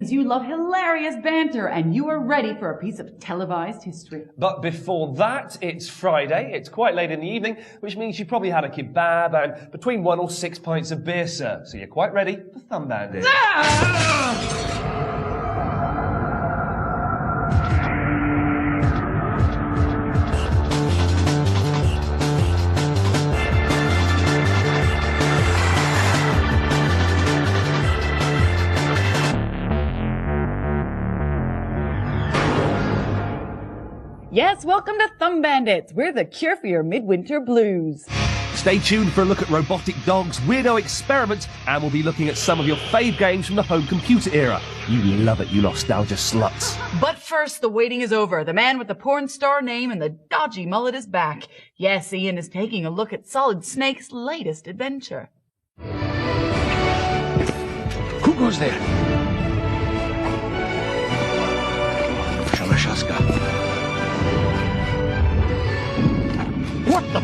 You love hilarious banter, and you are ready for a piece of televised history. But before that, it's Friday. It's quite late in the evening, which means you probably had a kebab and between 1 or 6 pints of beer, sir. So you're quite ready for Thumb Bandits. Yes, welcome to Thumb Bandits. We're the cure for your midwinter blues. Stay tuned for a look at robotic dogs, weirdo experiments, and we'll be looking at some of your fave games from the home computer era. You love it, you nostalgia sluts. But first, the waiting is over. The man with the porn star name and the dodgy mullet is back. Yes, Ian is taking a look at Solid Snake's latest adventure. Who goes there? Shalashaska. What the?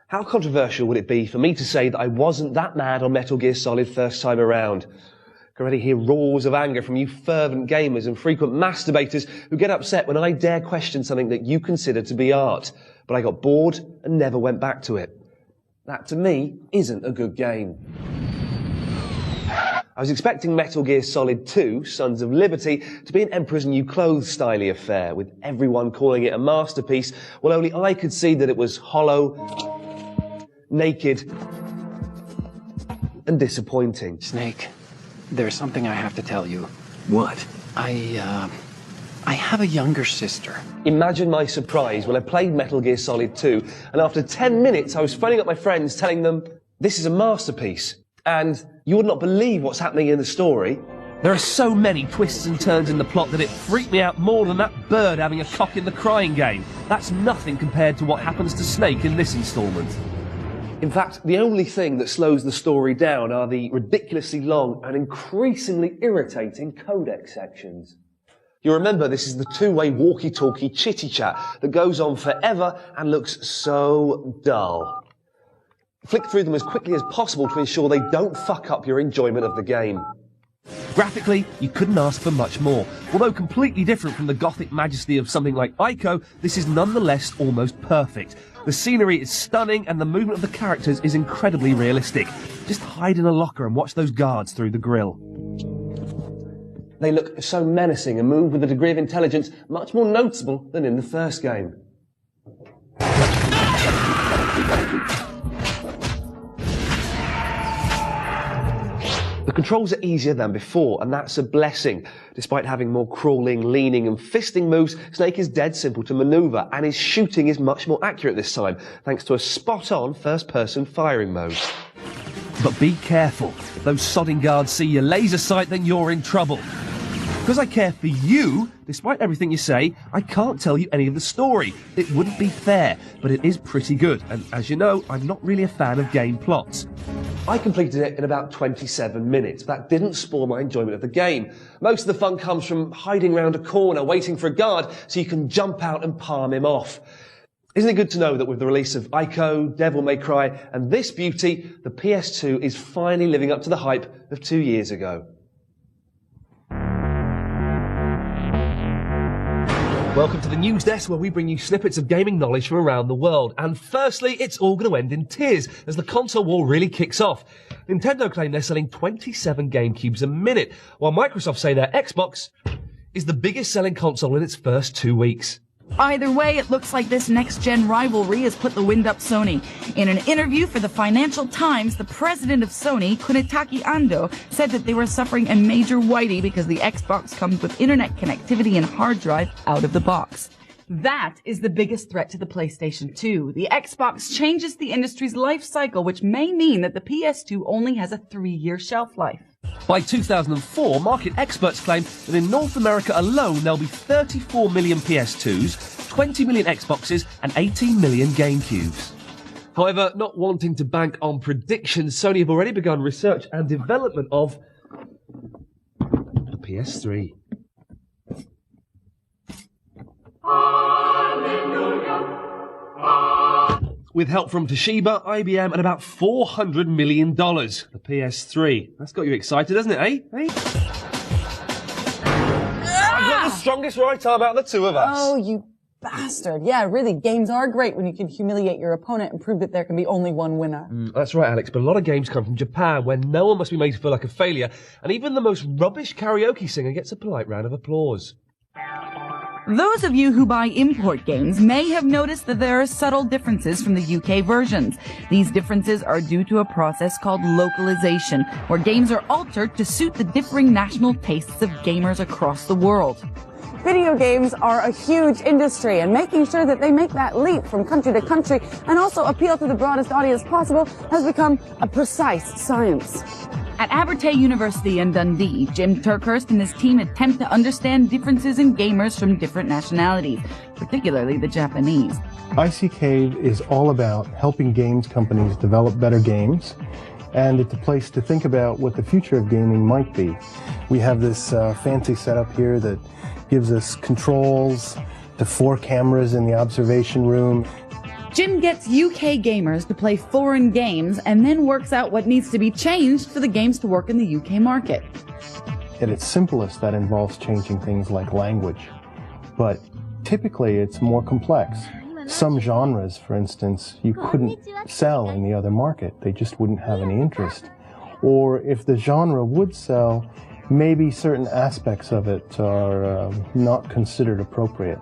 How controversial would it be for me to say that I wasn't that mad on Metal Gear Solid first time around? I can already hear roars of anger from you fervent gamers and frequent masturbators who get upset when I dare question something that you consider to be art. But I got bored and never went back to it. That, to me, isn't a good game. I was expecting Metal Gear Solid 2, Sons of Liberty, to be an Emperor's New Clothes styly affair, with everyone calling it a masterpiece, while only I could see that it was hollow, naked, and disappointing. Snake, there's something I have to tell you. What? I have a younger sister. Imagine my surprise when I played Metal Gear Solid 2, and after 10 minutes I was phoning up my friends telling them, this is a masterpiece. And you would not believe what's happening in the story. There are so many twists and turns in the plot that it freaked me out more than that bird having a cock in the crying game. That's nothing compared to what happens to Snake in this instalment. In fact, the only thing that slows the story down are the ridiculously long and increasingly irritating codec sections. You remember this is the two-way walkie-talkie chitty-chat that goes on forever and looks so dull. Flick through them as quickly as possible to ensure they don't fuck up your enjoyment of the game. Graphically, you couldn't ask for much more. Although completely different from the gothic majesty of something like Ico, this is nonetheless almost perfect. The scenery is stunning and the movement of the characters is incredibly realistic. Just hide in a locker and watch those guards through the grill. They look so menacing and move with a degree of intelligence much more noticeable than in the first game. The controls are easier than before, and that's a blessing. Despite having more crawling, leaning and fisting moves, Snake is dead simple to maneuver, and his shooting is much more accurate this time, thanks to a spot-on first-person firing mode. But be careful. If those sodding guards see your laser sight, then you're in trouble. Because I care for you, despite everything you say, I can't tell you any of the story. It wouldn't be fair, but it is pretty good, and as you know, I'm not really a fan of game plots. I completed it in about 27 minutes. That didn't spoil my enjoyment of the game. Most of the fun comes from hiding round a corner, waiting for a guard, so you can jump out and palm him off. Isn't it good to know that with the release of Ico, Devil May Cry, and this beauty, the PS2 is finally living up to the hype of 2 years ago. Welcome to the news desk, where we bring you snippets of gaming knowledge from around the world. And firstly, it's all going to end in tears as the console war really kicks off. Nintendo claim they're selling 27 GameCubes a minute, while Microsoft say their Xbox is the biggest selling console in its first 2 weeks. Either way, it looks like this next-gen rivalry has put the wind up Sony. In an interview for the Financial Times, the president of Sony, Kunitake Ando, said that they were suffering a major whitey because the Xbox comes with internet connectivity and hard drive out of the box. That is the biggest threat to the PlayStation 2. The Xbox changes the industry's life cycle, which may mean that the PS2 only has a 3-year shelf life. By 2004, market experts claim that in North America alone there'll be 34 million PS2s, 20 million Xboxes and 18 million GameCubes. However, not wanting to bank on predictions, Sony have already begun research and development of the PS3. Hallelujah, with help from Toshiba, IBM, and about $400 million. The PS3. That's got you excited, hasn't it, eh? I've got the strongest right arm out of the two of us. Oh, you bastard. Yeah, really, games are great when you can humiliate your opponent and prove that there can be only one winner. That's right, Alex, but a lot of games come from Japan, where no one must be made to feel like a failure, and even the most rubbish karaoke singer gets a polite round of applause. Those of you who buy import games may have noticed that there are subtle differences from the UK versions. These differences are due to a process called localization, where games are altered to suit the differing national tastes of gamers across the world. Video games are a huge industry, and making sure that they make that leap from country to country and also appeal to the broadest audience possible has become a precise science. At Abertay University in Dundee, Jim Turkhurst and his team attempt to understand differences in gamers from different nationalities, particularly the Japanese. Icy Cave is all about helping games companies develop better games, and it's a place to think about what the future of gaming might be. We have this fancy setup here that gives us controls to 4 cameras in the observation room. Jim gets UK gamers to play foreign games and then works out what needs to be changed for the games to work in the UK market. At its simplest, that involves changing things like language. But typically, it's more complex. Some genres, for instance, you couldn't sell in the other market. They just wouldn't have any interest. Or if the genre would sell, maybe certain aspects of it are not considered appropriate.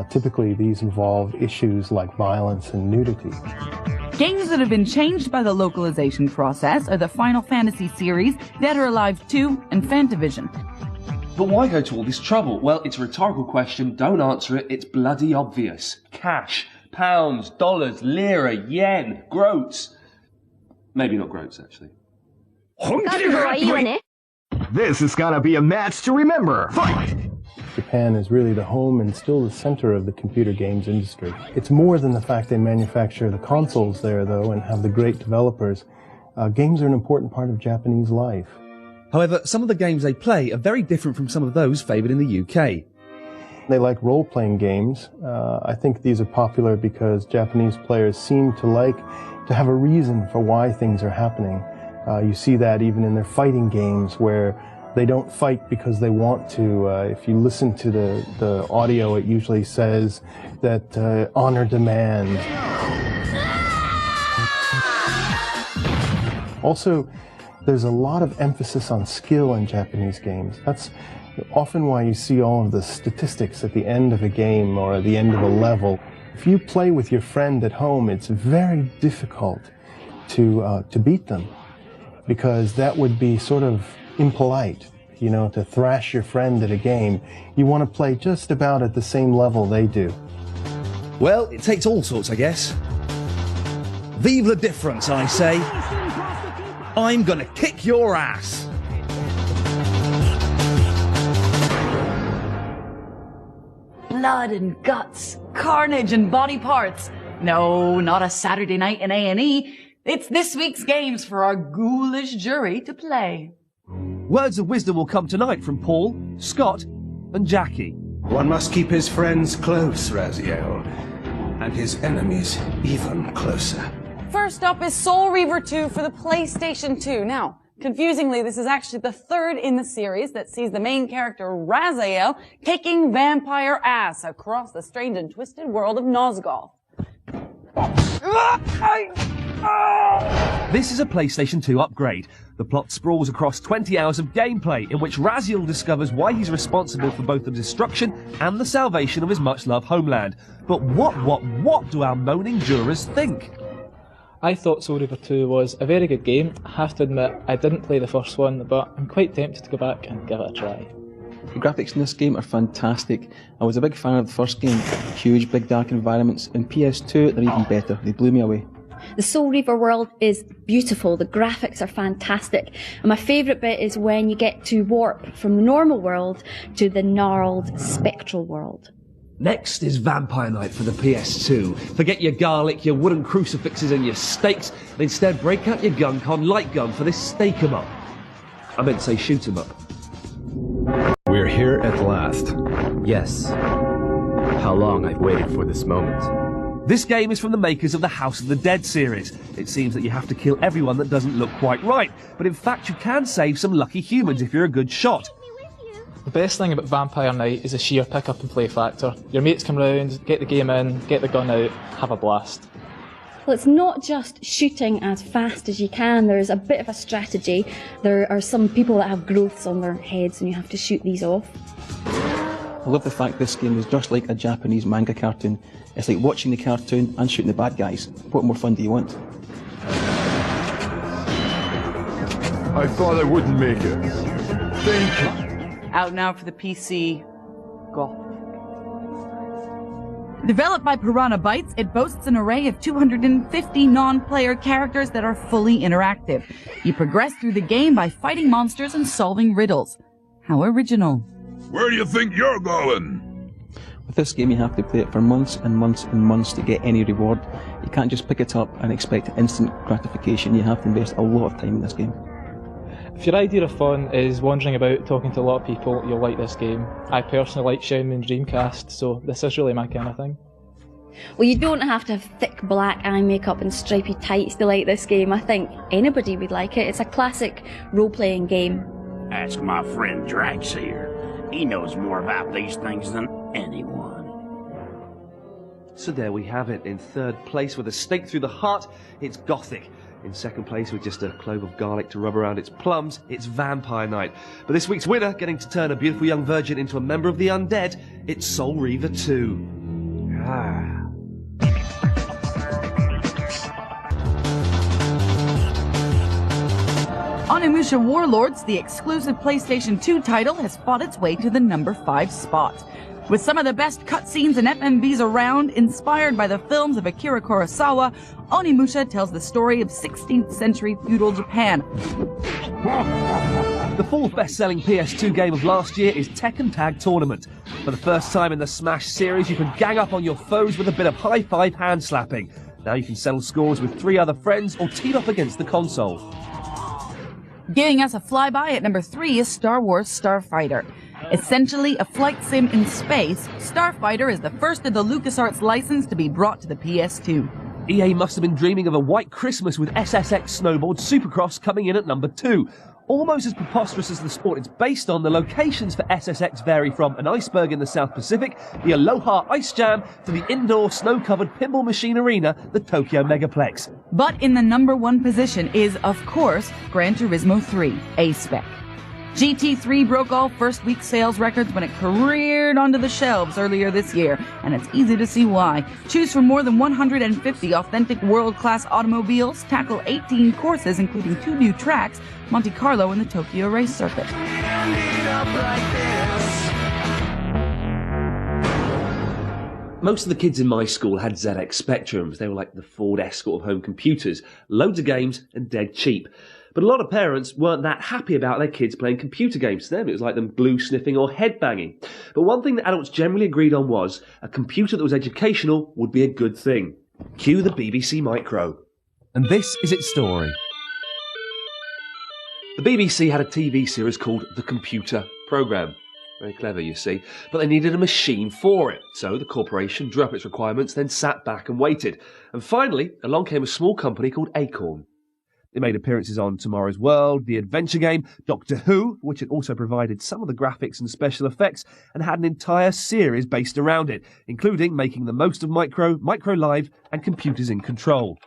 Typically, these involve issues like violence and nudity. Games that have been changed by the localization process are the Final Fantasy series, Dead or Alive 2, and Fantavision. But why go to all this trouble? Well, it's a rhetorical question. Don't answer it. It's bloody obvious. Cash, pounds, dollars, lira, yen, groats. Maybe not groats, actually. This is gonna be a match to remember. Fight! Japan is really the home and still the center of the computer games industry. It's more than the fact they manufacture the consoles there, though, and have the great developers. Games are an important part of Japanese life. However, some of the games they play are very different from some of those favoured in the UK. They like role-playing games. I think these are popular because Japanese players seem to like to have a reason for why things are happening. You see that even in their fighting games where they don't fight because they want to. If you listen to the audio, it usually says that honor demands. Also, there's a lot of emphasis on skill in Japanese games. That's often why you see all of the statistics at the end of a game or at the end of a level. If you play with your friend at home, it's very difficult to beat them, because that would be sort of impolite, you know, to thrash your friend at a game. You want to play just about at the same level they do. Well, it takes all sorts, I guess. Vive la difference, I say. I'm gonna kick your ass. Blood and guts, carnage and body parts. No, not a Saturday night in A&E. It's this week's games for our ghoulish jury to play. Words of wisdom will come tonight from Paul, Scott, and Jackie. One must keep his friends close, Raziel, and his enemies even closer. First up is Soul Reaver 2 for the PlayStation 2. Now, confusingly, this is actually the third in the series that sees the main character, Raziel, kicking vampire ass across the strange and twisted world of Nosgoth. This is a PlayStation 2 upgrade. The plot sprawls across 20 hours of gameplay in which Raziel discovers why he's responsible for both the destruction and the salvation of his much-loved homeland. But what do our moaning jurors think? I thought Soul Reaver 2 was a very good game. I have to admit, I didn't play the first one, but I'm quite tempted to go back and give it a try. The graphics in this game are fantastic. I was a big fan of the first game. Huge, big, dark environments. In PS2, they're even better. They blew me away. The Soul Reaver world is beautiful. The graphics are fantastic. And my favourite bit is when you get to warp from the normal world to the gnarled, spectral world. Next is Vampire Night for the PS2. Forget your garlic, your wooden crucifixes and your steaks, and instead break out your gun-con light gun for this stake 'em up. I meant to say shoot 'em up. We're here at last. Yes. How long I've waited for this moment. This game is from the makers of the House of the Dead series. It seems that you have to kill everyone that doesn't look quite right, but in fact you can save some lucky humans if you're a good shot. The best thing about Vampire Night is the sheer pick up and play factor. Your mates come round, get the game in, get the gun out, have a blast. Well, it's not just shooting as fast as you can. There's a bit of a strategy. There are some people that have growths on their heads and you have to shoot these off. I love the fact this game is just like a Japanese manga cartoon. It's like watching the cartoon and shooting the bad guys. What more fun do you want? I thought I wouldn't make it. Thank you. Out now for the PC, Golf. Developed by Piranha Bytes, it boasts an array of 250 non-player characters that are fully interactive. You progress through the game by fighting monsters and solving riddles. How original. Where do you think you're going? With this game you have to play it for months and months and months to get any reward. You can't just pick it up and expect instant gratification. You have to invest a lot of time in this game. If your idea of fun is wandering about talking to a lot of people, you'll like this game. I personally like Shenmue and Dreamcast, so this is really my kind of thing. Well, you don't have to have thick black eye makeup and stripy tights to like this game. I think anybody would like it. It's a classic role-playing game. Ask my friend Drax here. He knows more about these things than anyone. So there we have it. In third place with a stake through the heart, it's Gothic. In second place with just a clove of garlic to rub around its plums, it's Vampire Night. But this week's winner, getting to turn a beautiful young virgin into a member of the undead, it's Soul Reaver 2. Onimusha Warlords, the exclusive PlayStation 2 title, has fought its way to the number 5 spot. With some of the best cutscenes and FMVs around, inspired by the films of Akira Kurosawa, Onimusha tells the story of 16th century feudal Japan. The fourth best-selling PS2 game of last year is Tekken Tag Tournament. For the first time in the Smash series, you can gang up on your foes with a bit of high-five hand-slapping. Now you can settle scores with 3 other friends or team up against the console. Giving us a flyby at number 3 is Star Wars Starfighter. Essentially a flight sim in space, Starfighter is the first of the LucasArts license to be brought to the PS2. EA must have been dreaming of a white Christmas with SSX Snowboard Supercross coming in at number 2. Almost as preposterous as the sport it's based on, the locations for SSX vary from an iceberg in the South Pacific, the Aloha Ice Jam, to the indoor snow-covered pinball machine arena, the Tokyo Megaplex. But in the number 1 position is, of course, Gran Turismo 3, A-Spec. GT3 broke all first-week sales records when it careered onto the shelves earlier this year, and it's easy to see why. Choose from more than 150 authentic world-class automobiles, tackle 18 courses, including 2 new tracks, Monte Carlo and the Tokyo Race Circuit. Most of the kids in my school had ZX Spectrums. They were like the Ford Escort of home computers, loads of games and dead cheap. But a lot of parents weren't that happy about their kids playing computer games. To them, it was like them glue sniffing or head banging. But one thing that adults generally agreed on was a computer that was educational would be a good thing. Cue the BBC Micro. And this is its story. The BBC had a TV series called The Computer Programme. Very clever, you see. But they needed a machine for it. So the corporation drew up its requirements, then sat back and waited. And finally, along came a small company called Acorn. It made appearances on Tomorrow's World, The Adventure Game, Doctor Who, which had also provided some of the graphics and special effects, and had an entire series based around it, including making the most of Micro Live, and Computers in Control.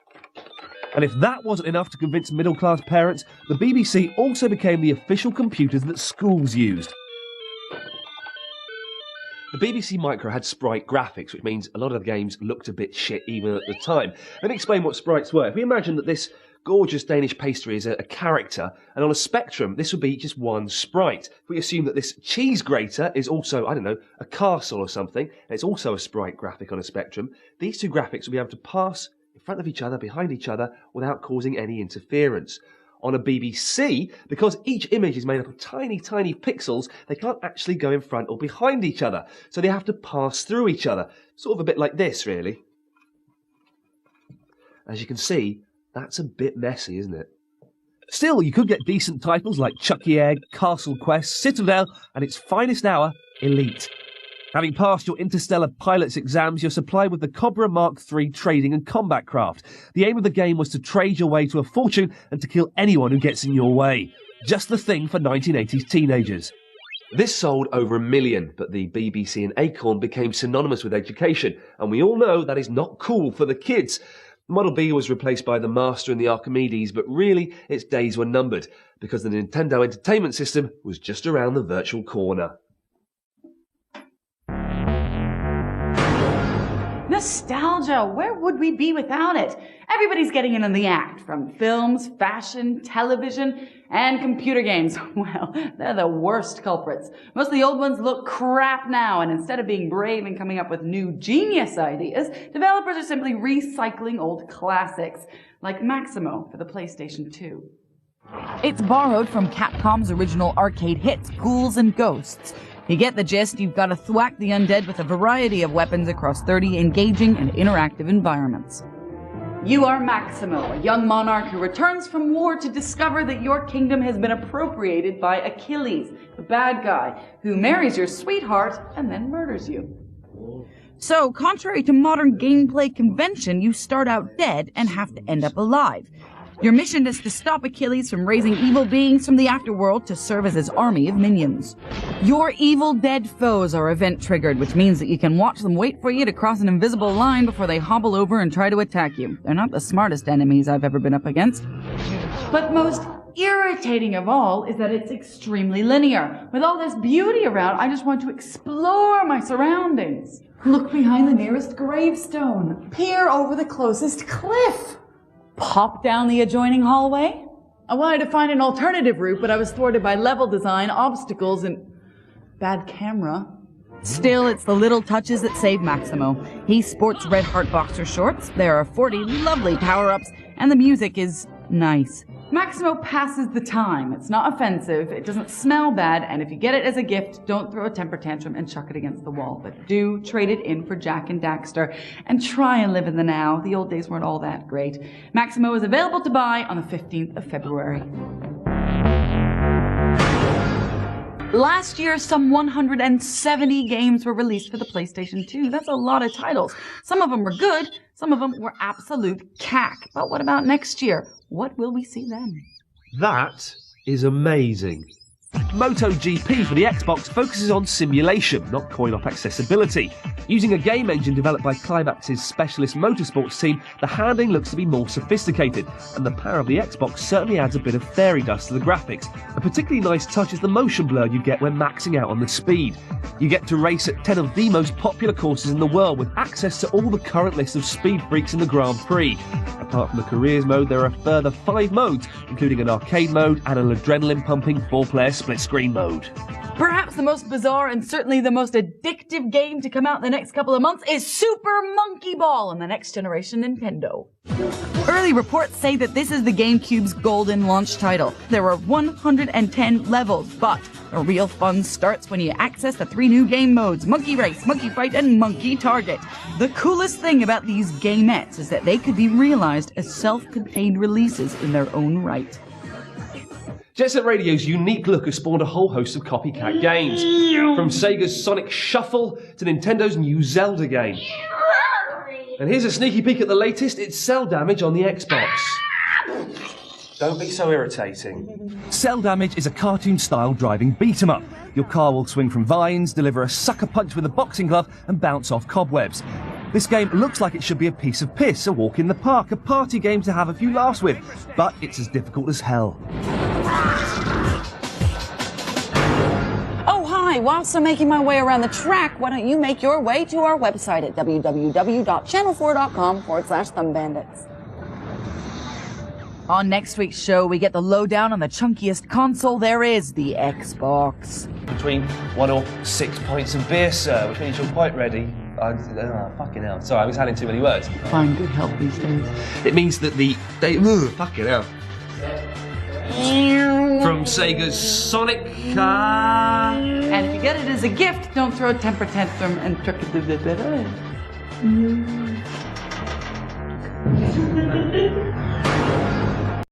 And if that wasn't enough to convince middle-class parents, the BBC also became the official computers that schools used. The BBC Micro had sprite graphics, which means a lot of the games looked a bit shit even at the time. Let me explain what sprites were. If we imagine that this gorgeous Danish pastry is a character, and on a spectrum, this would be just one sprite. If we assume that this cheese grater is also, I don't know, a castle or something, and it's also a sprite graphic on a spectrum, these 2 graphics will be able to pass in front of each other, behind each other, without causing any interference. On a BBC, because each image is made up of tiny, tiny pixels, they can't actually go in front or behind each other, so they have to pass through each other. Sort of a bit like this, really. As you can see, that's a bit messy, isn't it? Still, you could get decent titles like Chucky Egg, Castle Quest, Citadel, and its finest hour, Elite. Having passed your interstellar pilot's exams, you're supplied with the Cobra Mark III trading and combat craft. The aim of the game was to trade your way to a fortune and to kill anyone who gets in your way. Just the thing for 1980s teenagers. This sold over 1 million, but the BBC and Acorn became synonymous with education, and we all know that is not cool for the kids. Model B was replaced by the Master and the Archimedes, but really its days were numbered, because the Nintendo Entertainment System was just around the virtual corner. Nostalgia, where would we be without it? Everybody's getting in on the act, from films, fashion, television, and computer games. Well, they're the worst culprits. Most of the old ones look crap now, and instead of being brave and coming up with new genius ideas, developers are simply recycling old classics, like Maximo for the PlayStation 2. It's borrowed from Capcom's original arcade hits, Ghouls and Ghosts. You get the gist, you've got to thwack the undead with a variety of weapons across 30 engaging and interactive environments. You are Maximo, a young monarch who returns from war to discover that your kingdom has been appropriated by Achilles, the bad guy, who marries your sweetheart and then murders you. So, contrary to modern gameplay convention, you start out dead and have to end up alive. Your mission is to stop Achilles from raising evil beings from the afterworld to serve as his army of minions. Your evil dead foes are event triggered, which means that you can watch them wait for you to cross an invisible line before they hobble over and try to attack you. They're not the smartest enemies I've ever been up against. But most irritating of all is that it's extremely linear. With all this beauty around, I just want to explore my surroundings. Look behind the nearest gravestone. Peer over the closest cliff. Pop down the adjoining hallway? I wanted to find an alternative route, but I was thwarted by level design, obstacles, and bad camera. Still, it's the little touches that save Maximo. He sports red heart boxer shorts, there are 40 lovely power-ups, and the music is nice. Maximo passes the time. It's not offensive, it doesn't smell bad, and if you get it as a gift, don't throw a temper tantrum and chuck it against the wall. But do trade it in for Jack and Daxter, and try and live in the now. The old days weren't all that great. Maximo is available to buy on the 15th of February. Last year, some 170 games were released for the PlayStation 2. That's a lot of titles. Some of them were good, some of them were absolute cack. But what about next year? What will we see then? That is amazing. MotoGP for the Xbox focuses on simulation, not coin-op accessibility. Using a game engine developed by Climax's specialist motorsports team, the handling looks to be more sophisticated, and the power of the Xbox certainly adds a bit of fairy dust to the graphics. A particularly nice touch is the motion blur you get when maxing out on the speed. You get to race at 10 of the most popular courses in the world, with access to all the current list of speed freaks in the Grand Prix. Apart from the careers mode, there are a further 5 modes, including an arcade mode and an adrenaline-pumping 4-player split-screen mode. Perhaps the most bizarre and certainly the most addictive game to come out in the next couple of months is Super Monkey Ball on the next generation Nintendo. Early reports say that this is the GameCube's golden launch title. There are 110 levels, but the real fun starts when you access the 3 new game modes, Monkey Race, Monkey Fight, and Monkey Target. The coolest thing about these gamettes is that they could be realized as self-contained releases in their own right. Jet Set Radio's unique look has spawned a whole host of copycat games, from Sega's Sonic Shuffle to Nintendo's new Zelda game. And here's a sneaky peek at the latest, it's Cell Damage on the Xbox. Don't be so irritating. Cell Damage is a cartoon-style driving beat-em-up. Your car will swing from vines, deliver a sucker punch with a boxing glove, and bounce off cobwebs. This game looks like it should be a piece of piss, a walk in the park, a party game to have a few laughs with, but it's as difficult as hell. Oh, hi! Whilst I'm making my way around the track, why don't you make your way to our website at www.channel4.com/thumbbandits. On next week's show, we get the lowdown on the chunkiest console there is, the Xbox. Between 1 or 6 pints of beer, sir, which means you're quite ready. Fucking hell. Sorry, I was adding too many words. Find good help these days. It means that fucking hell. From Sega's Sonic. And if you get it as a gift, don't throw a temper tantrum and trick it.